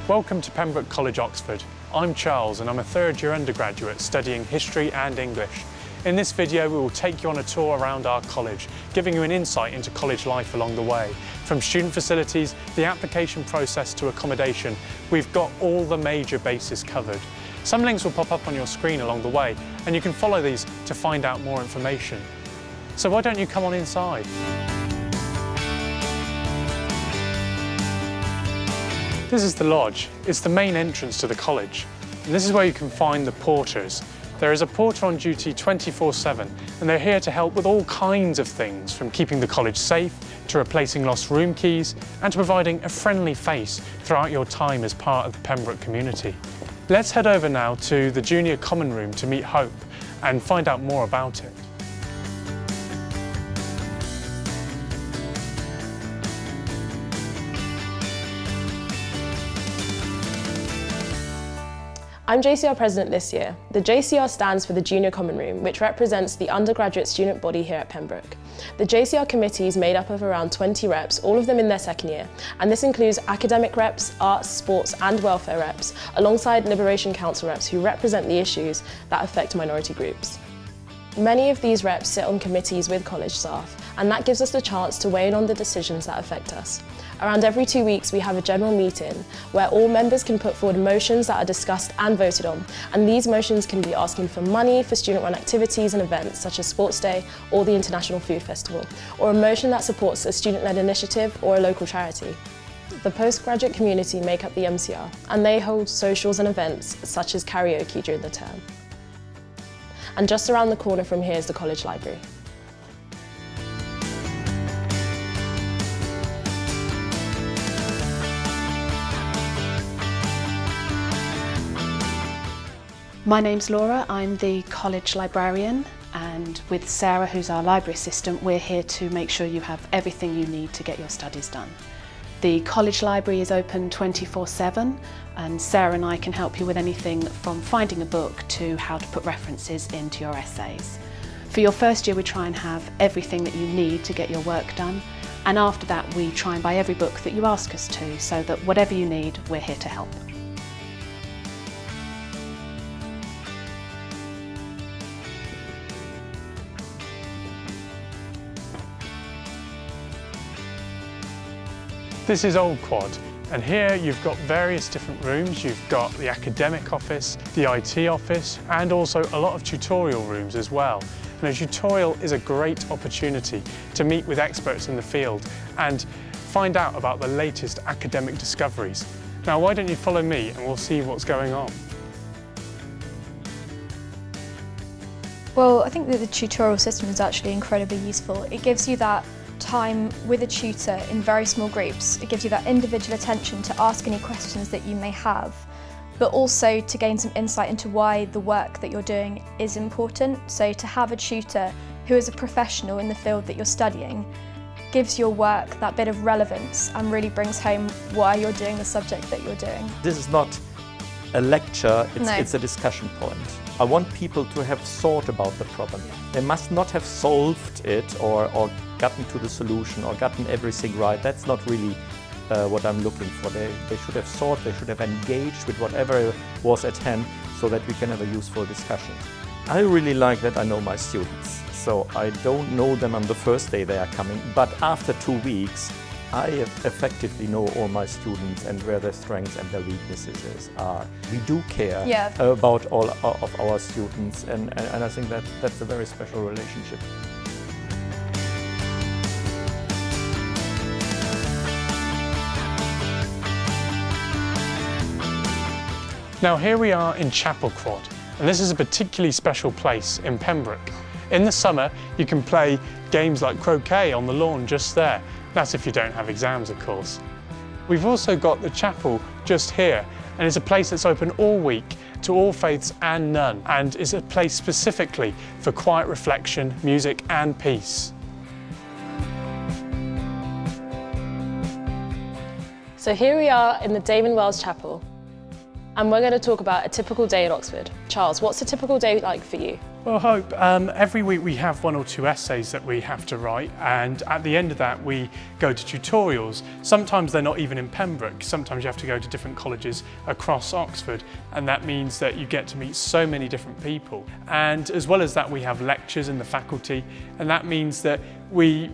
Welcome to Pembroke College, Oxford. I'm Charles and I'm a third-year undergraduate studying history and English. In this video we will take you on a tour around our college, giving you an insight into college life along the way. From student facilities, the application process to accommodation, we've got all the major bases covered. Some links will pop up on your screen along the way and you can follow these to find out more information. So why don't you come on inside? This is the lodge. It's the main entrance to the college. And this is where you can find the porters. There is a porter on duty 24/7 and they're here to help with all kinds of things, from keeping the college safe, to replacing lost room keys, and to providing a friendly face throughout your time as part of the Pembroke community. Let's head over now to the junior common room to meet Hope and find out more about it. I'm JCR President this year. The JCR stands for the Junior Common Room, which represents the undergraduate student body here at Pembroke. The JCR committee is made up of around 20 reps, all of them in their second year, and this includes academic reps, arts, sports and welfare reps, alongside Liberation Council reps who represent the issues that affect minority groups. Many of these reps sit on committees with college staff, and that gives us the chance to weigh in on the decisions that affect us. Around every 2 weeks we have a general meeting where all members can put forward motions that are discussed and voted on, and these motions can be asking for money for student-run activities and events such as Sports Day or the International Food Festival, or a motion that supports a student-led initiative or a local charity. The postgraduate community make up the MCR, and they hold socials and events such as karaoke during the term. And just around the corner from here is the college library. My name's Laura, I'm the college librarian, and with Sarah, who's our library assistant, we're here to make sure you have everything you need to get your studies done. The college library is open 24/7 and Sarah and I can help you with anything from finding a book to how to put references into your essays. For your first year we try and have everything that you need to get your work done, and after that we try and buy every book that you ask us to, so that whatever you need, we're here to help. This is Old Quad, and here you've got various different rooms. You've got the academic office, the IT office, and also a lot of tutorial rooms as well. And a tutorial is a great opportunity to meet with experts in the field and find out about the latest academic discoveries. Now, why don't you follow me and we'll see what's going on. Well, I think that the tutorial system is actually incredibly useful. It gives you that time with a tutor in very small groups. It gives you that individual attention to ask any questions that you may have, but also to gain some insight into why the work that you're doing is important. So to have a tutor who is a professional in the field that you're studying gives your work that bit of relevance and really brings home why you're doing the subject that you're doing. This is not a lecture, No. it's a discussion point. I want people to have thought about the problem. They must not have solved it or gotten to the solution or gotten everything right. That's not really what I'm looking for. They should have thought, they should have engaged with whatever was at hand so that we can have a useful discussion. I really like that I know my students. So I don't know them on the first day they are coming, but after 2 weeks, I effectively know all my students and where their strengths and their weaknesses are. We do care about all of our students, and I think that's a very special relationship. Now here we are in Chapel Quad, and this is a particularly special place in Pembroke. In the summer you can play games like croquet on the lawn just there. That's if you don't have exams, of course. We've also got the chapel just here, and it's a place that's open all week to all faiths and none, and is a place specifically for quiet reflection, music and peace. So here we are in the Damon Wells Chapel, and we're going to talk about a typical day in Oxford. Charles, what's a typical day like for you? Well, Hope, every week we have 1 or 2 essays that we have to write, and at the end of that we go to tutorials. Sometimes they're not even in Pembroke, sometimes you have to go to different colleges across Oxford, and that means that you get to meet so many different people. And as well as that, we have lectures in the faculty, and that means that we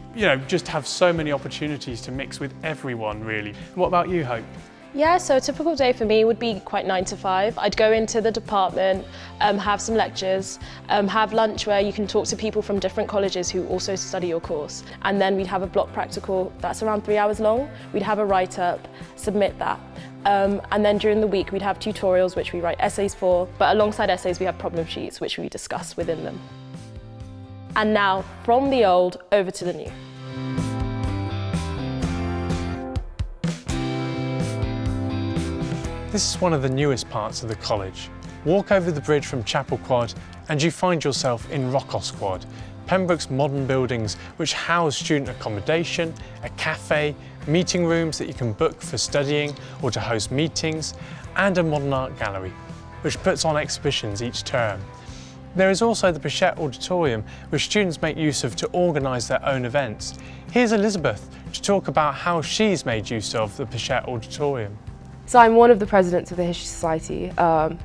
just have so many opportunities to mix with everyone, really. What about you, Hope? Yeah, so a typical day for me would be quite 9 to 5. I'd go into the department, have some lectures, have lunch where you can talk to people from different colleges who also study your course. And then we'd have a block practical that's around 3 hours long. We'd have a write-up, submit that. And then during the week we'd have tutorials which we write essays for, but alongside essays we have problem sheets which we discuss within them. And now, from the old over to the new. This is one of the newest parts of the college. Walk over the bridge from Chapel Quad and you find yourself in Rockos Quad, Pembroke's modern buildings which house student accommodation, a cafe, meeting rooms that you can book for studying or to host meetings, and a modern art gallery, which puts on exhibitions each term. There is also the Pembroke Auditorium, which students make use of to organise their own events. Here's Elizabeth to talk about how she's made use of the Pembroke Auditorium. So I'm one of the presidents of the History Society,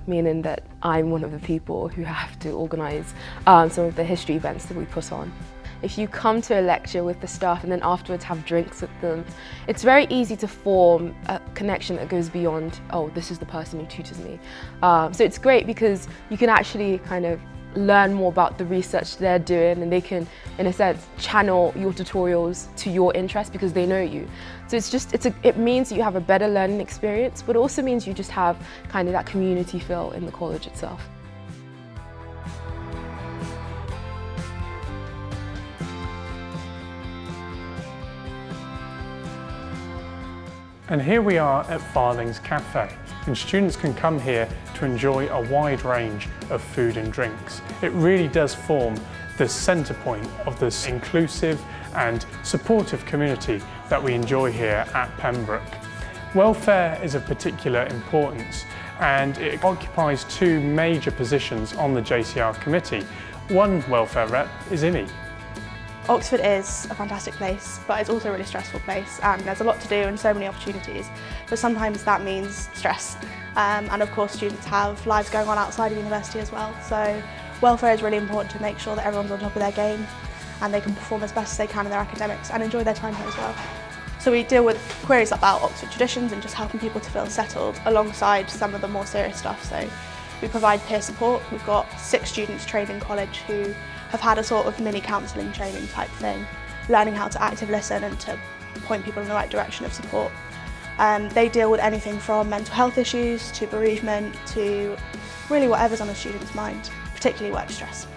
meaning that I'm one of the people who have to organise some of the history events that we put on. If you come to a lecture with the staff and then afterwards have drinks with them, it's very easy to form a connection that goes beyond, oh, this is the person who tutors me. So it's great because you can actually kind of learn more about the research they're doing, and they can, in a sense, channel your tutorials to your interest because they know you. So it means that you have a better learning experience, but it also means you just have kind of that community feel in the college itself. And here we are at Farthing's Cafe, and students can come here to enjoy a wide range of food and drinks. It really does form the centre point of this inclusive and supportive community that we enjoy here at Pembroke. Welfare is of particular importance, and it occupies 2 major positions on the JCR committee. One welfare rep is Imi. Oxford is a fantastic place, but it's also a really stressful place, and there's a lot to do and so many opportunities, but sometimes that means stress. And of course students have lives going on outside of university as well, so welfare is really important to make sure that everyone's on top of their game and they can perform as best as they can in their academics and enjoy their time here as well. So we deal with queries about Oxford traditions and just helping people to feel settled alongside some of the more serious stuff. So we provide peer support. We've got 6 students trained in college who have had a sort of mini counselling training type thing, learning how to active listen and to point people in the right direction of support. They deal with anything from mental health issues to bereavement to really whatever's on a student's mind, particularly work stress.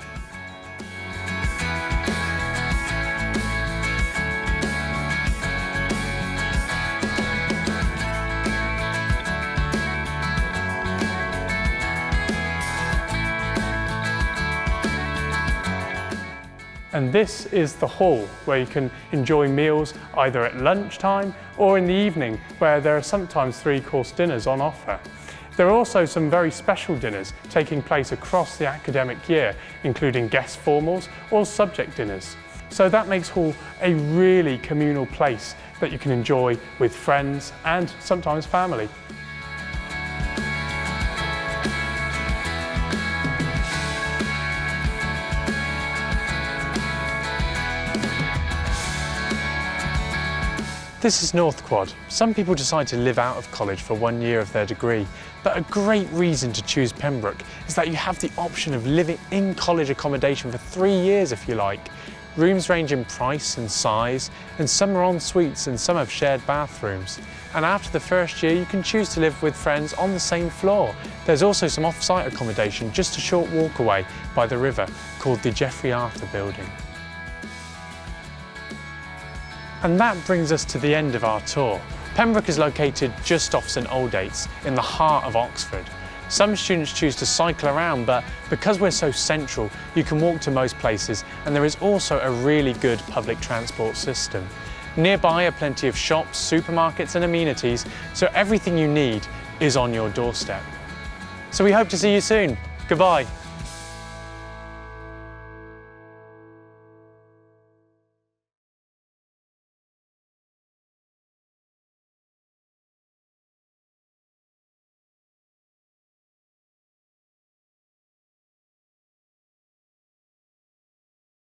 And this is the hall where you can enjoy meals either at lunchtime or in the evening, where there are sometimes 3-course dinners on offer. There are also some very special dinners taking place across the academic year, including guest formals or subject dinners. So that makes hall a really communal place that you can enjoy with friends and sometimes family. This is North Quad. Some people decide to live out of college for 1 year of their degree, but a great reason to choose Pembroke is that you have the option of living in college accommodation for 3 years if you like. Rooms range in price and size, and some are en suites and some have shared bathrooms. And after the first year, you can choose to live with friends on the same floor. There's also some off-site accommodation just a short walk away by the river called the Geoffrey Arthur Building. And that brings us to the end of our tour. Pembroke is located just off St Aldate's in the heart of Oxford. Some students choose to cycle around, but because we're so central, you can walk to most places, and there is also a really good public transport system. Nearby are plenty of shops, supermarkets and amenities, so everything you need is on your doorstep. So we hope to see you soon. Goodbye.